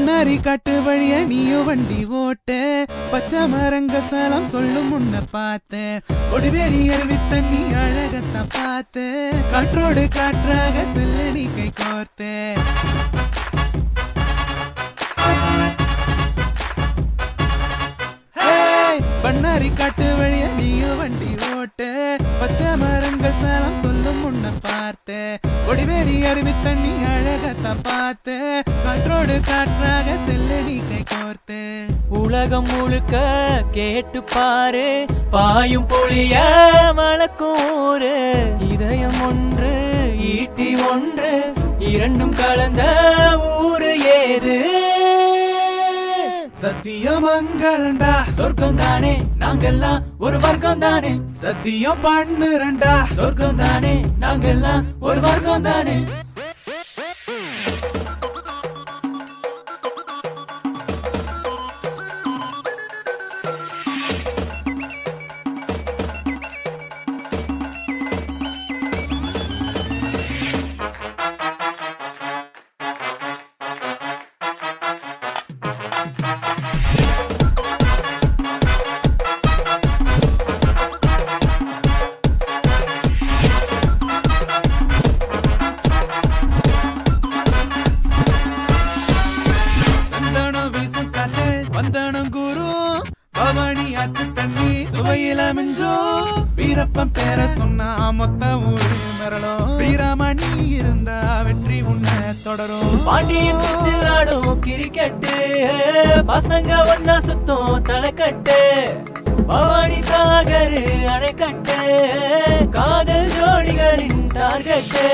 பண்ணாரி காட்டு வழிய நீயும் வண்டி ஓட்டு பச்சை மரங்கள் சலம் சொல்லும் முன்ன பார்த்து ஒடிவேரி அருவி தண்ணி அழகத்தான் பார்த்து காற்றோடு காற்றாக செல்ல நீ கை கோர்த்து பண்ணாரி காட்டு வழிய நீயும் வண்டி ஓட்டு பச்சை மரங்கள் சலம் சொல்லும் முன்ன பார்த்து ஒடிவேரி அருவி தண்ணி அழகத்தான் பார்த்து காற்றோடு காற்றாக செல்ல நீ கை கோர்த்து உலகம் முழுக்க கேட்டு பாரு பாயும் பொழிய மலக்கும் ஊரு இதயம் ஒன்று ஈட்டி ஒன்று இரண்டும் கலந்த ஊரு ஏது சத்தியமங்கள்டா சொர்க்கம் தானே நாங்கெல்லாம் ஒரு வர்க்கம் தானே சத்தியம் பண்ணுறண்டா சொர்க்கம் தானே நாங்கெல்லாம் ஒரு வர்க்கம் தானே வந்தனம் குரு பவானி ஆத்து தண்ணி சுவையில மிஞ்சோ வீரப்பன் பேர சொன்னா மொத்த ஊரு மரளும் வீரமணி இருந்தா வெற்றி உன்னை தொடரும் பாண்டியன் ஆடும் கிரிக்கெட்டு பசங்க ஒன்னா சுத்தம் தலைக்கட்டு பவானி சாகர் அணைக்கட்டு காதல் ஜோடிகளின் டார்கெட்டு